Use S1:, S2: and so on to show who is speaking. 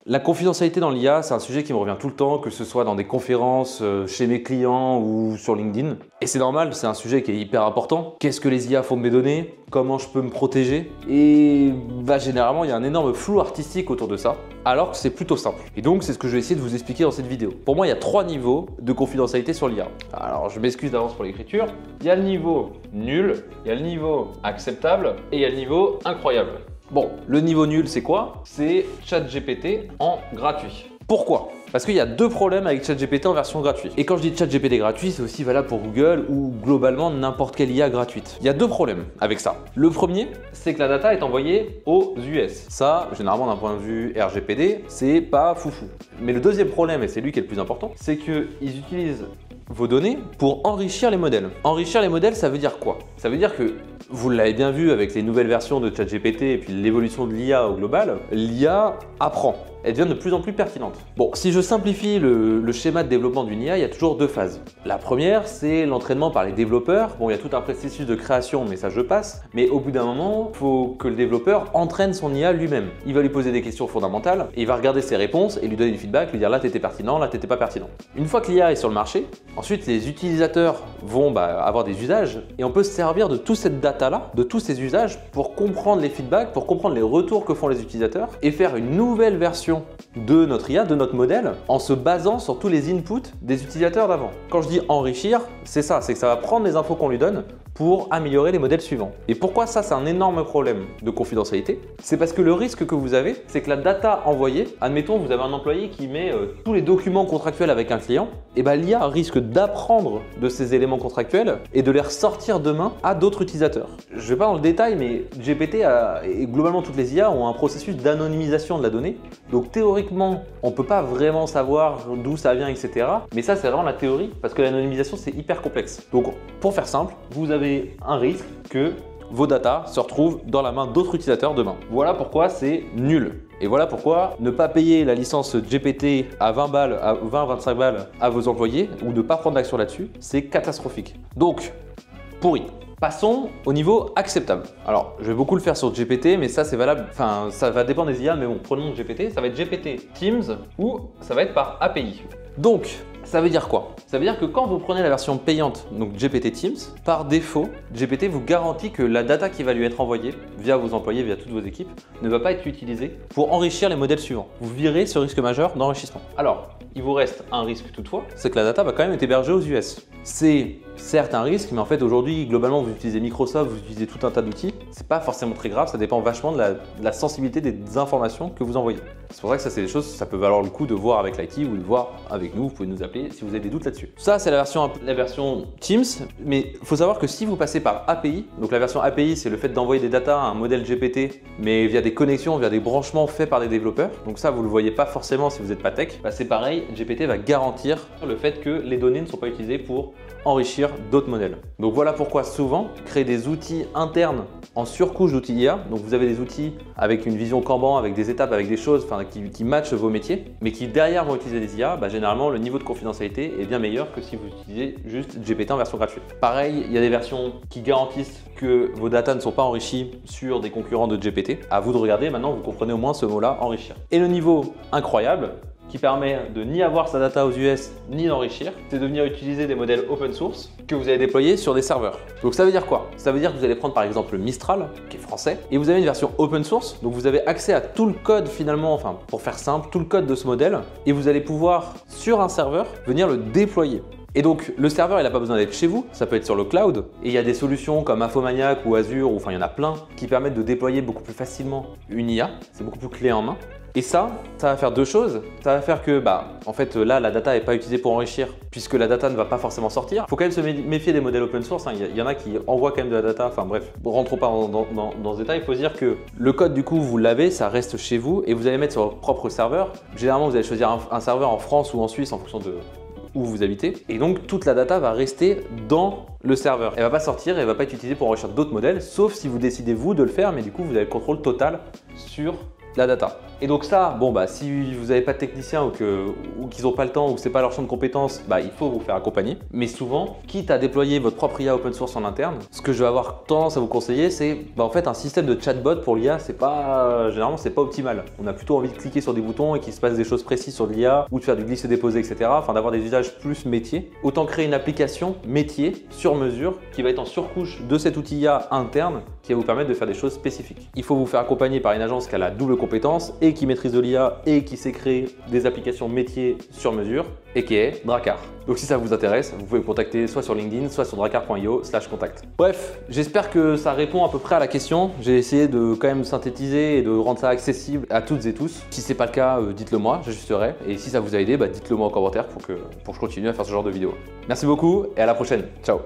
S1: La confidentialité dans l'IA, c'est un sujet qui me revient tout le temps, que ce soit dans des conférences, chez mes clients ou sur LinkedIn. Et c'est normal, c'est un sujet qui est hyper important. Qu'est-ce que les IA font de mes données? Comment je peux me protéger? Et généralement, il y a un énorme flou artistique autour de ça, alors que c'est plutôt simple. Et donc, c'est ce que je vais essayer de vous expliquer dans cette vidéo. Pour moi, il y a 3 niveaux de confidentialité sur l'IA. Alors, je m'excuse d'avance pour l'écriture. Il y a le niveau nul, il y a le niveau acceptable et il y a le niveau incroyable. Bon, le niveau nul, c'est quoi? C'est ChatGPT en gratuit. Pourquoi? Parce qu'il y a 2 problèmes avec ChatGPT en version gratuite. Et quand je dis ChatGPT gratuit, c'est aussi valable pour Google ou globalement n'importe quelle IA gratuite. Il y a 2 problèmes avec ça. Le premier, c'est que la data est envoyée aux US. Ça, généralement d'un point de vue RGPD, c'est pas foufou. Mais le deuxième problème, et c'est lui qui est le plus important, c'est qu'ils utilisent vos données pour enrichir les modèles. Enrichir les modèles, ça veut dire quoi? Ça veut dire que, vous l'avez bien vu avec les nouvelles versions de ChatGPT et puis l'évolution de l'IA au global, l'IA apprend. Elle devient de plus en plus pertinente. Bon, si je simplifie le schéma de développement d'une IA, il y a toujours 2 phases. La première, c'est l'entraînement par les développeurs. Bon, il y a tout un processus de création, mais ça je passe. Mais au bout d'un moment, il faut que le développeur entraîne son IA lui-même. Il va lui poser des questions fondamentales, et il va regarder ses réponses et lui donner du feedback, lui dire là t'étais pertinent, là t'étais pas pertinent. Une fois que l'IA est sur le marché, ensuite les utilisateurs vont avoir des usages, et on peut se servir de toute cette data-là, de tous ces usages, pour comprendre les feedbacks, pour comprendre les retours que font les utilisateurs, et faire une nouvelle version de notre IA, de notre modèle, en se basant sur tous les inputs des utilisateurs d'avant. Quand je dis enrichir, c'est ça, c'est que ça va prendre les infos qu'on lui donne pour améliorer les modèles suivants. Et pourquoi ça, c'est un énorme problème de confidentialité? C'est parce que le risque que vous avez, c'est que la data envoyée, admettons, vous avez un employé qui met tous les documents contractuels avec un client, et l'IA risque d'apprendre de ces éléments contractuels et de les ressortir demain à d'autres utilisateurs. Je ne vais pas dans le détail, mais GPT et globalement toutes les IA ont un processus d'anonymisation de la donnée. Donc théoriquement, on ne peut pas vraiment savoir d'où ça vient, etc. Mais ça, c'est vraiment la théorie, parce que l'anonymisation, c'est hyper complexe. Donc, pour faire simple, vous avez un risque que vos datas se retrouvent dans la main d'autres utilisateurs demain. Voilà pourquoi c'est nul. Et voilà pourquoi ne pas payer la licence GPT à 20 balles, à 20-25 balles à vos employés ou ne pas prendre d'action là-dessus, c'est catastrophique. Donc, pourri. Passons au niveau acceptable. Alors, je vais beaucoup le faire sur GPT, mais ça c'est valable, enfin ça va dépendre des IA, mais bon, prenons GPT, ça va être GPT Teams ou ça va être par API. Donc, ça veut dire quoi? Ça veut dire que quand vous prenez la version payante, donc GPT Teams, par défaut, GPT vous garantit que la data qui va lui être envoyée via vos employés, via toutes vos équipes, ne va pas être utilisée pour enrichir les modèles suivants. Vous virez ce risque majeur d'enrichissement. Alors, il vous reste un risque toutefois, c'est que la data va quand même être hébergée aux US. C'est certes un risque, mais en fait aujourd'hui, globalement, vous utilisez Microsoft, vous utilisez tout un tas d'outils. C'est pas forcément très grave, ça dépend vachement de la sensibilité des informations que vous envoyez. C'est pour ça que ça, c'est des choses, ça peut valoir le coup de voir avec l'IT ou de voir avec nous. Vous pouvez nous appeler si vous avez des doutes là-dessus. Ça, c'est la version Teams, mais il faut savoir que si vous passez par API, donc la version API, c'est le fait d'envoyer des datas à un modèle GPT, mais via des connexions, via des branchements faits par des développeurs. Donc ça, vous le voyez pas forcément si vous n'êtes pas tech. C'est pareil, GPT va garantir le fait que les données ne sont pas utilisées pour enrichir d'autres modèles. Donc voilà pourquoi souvent, créer des outils internes en surcouche d'outils IA, donc vous avez des outils avec une vision Kanban, avec des étapes, avec des choses qui matchent vos métiers, mais qui derrière vont utiliser des IA, généralement le niveau de confidentialité est bien meilleur que si vous utilisez juste GPT en version gratuite. Pareil, il y a des versions qui garantissent que vos datas ne sont pas enrichies sur des concurrents de GPT. À vous de regarder, maintenant vous comprenez au moins ce mot-là, enrichir. Et le niveau incroyable, qui permet de ni avoir sa data aux US ni d'enrichir, c'est de venir utiliser des modèles open source que vous allez déployer sur des serveurs. Donc ça veut dire quoi? Ça veut dire que vous allez prendre par exemple Mistral, qui est français, et vous avez une version open source, donc vous avez accès à tout le code finalement, enfin pour faire simple, tout le code de ce modèle, et vous allez pouvoir sur un serveur venir le déployer. Et donc le serveur, il n'a pas besoin d'être chez vous, ça peut être sur le cloud. Et il y a des solutions comme Infomaniac ou Azure, ou enfin il y en a plein, qui permettent de déployer beaucoup plus facilement une IA. C'est beaucoup plus clé en main. Et ça va faire 2 choses. Ça va faire que, en fait, là, la data n'est pas utilisée pour enrichir, puisque la data ne va pas forcément sortir. Il faut quand même se méfier des modèles open source. Il y en a qui envoient quand même de la data. Enfin bref, rentrons pas dans ce détail. Il faut se dire que le code, du coup, vous l'avez, ça reste chez vous, et vous allez mettre sur votre propre serveur. Généralement, vous allez choisir un serveur en France ou en Suisse en fonction de où vous habitez, et donc toute la data va rester dans le serveur. Elle va pas sortir, elle va pas être utilisée pour enrichir d'autres modèles, sauf si vous décidez vous de le faire, mais du coup vous avez le contrôle total sur la data. Et donc ça, bon bah si vous n'avez pas de technicien ou qu'ils n'ont pas le temps ou que c'est pas leur champ de compétences, bah il faut vous faire accompagner. Mais souvent, quitte à déployer votre propre IA open source en interne, ce que je vais avoir tendance à vous conseiller, c'est en fait un système de chatbot pour l'IA, généralement c'est pas optimal. On a plutôt envie de cliquer sur des boutons et qu'il se passe des choses précises sur l'IA ou de faire du glisser-déposer, etc. Enfin d'avoir des usages plus métiers. Autant créer une application métier sur mesure qui va être en surcouche de cet outil IA interne qui va vous permettre de faire des choses spécifiques. Il faut vous faire accompagner par une agence qui a la double compétence et qui maîtrise de l'IA et qui sait créer des applications métiers sur mesure et qui est Dracar. Donc si ça vous intéresse, vous pouvez me contacter soit sur LinkedIn, soit sur dracar.io/contact. Bref, j'espère que ça répond à peu près à la question. J'ai essayé de quand même synthétiser et de rendre ça accessible à toutes et tous. Si c'est pas le cas, dites-le moi, j'ajusterai. Et si ça vous a aidé, dites-le moi en commentaire pour que je continue à faire ce genre de vidéos. Merci beaucoup et à la prochaine. Ciao.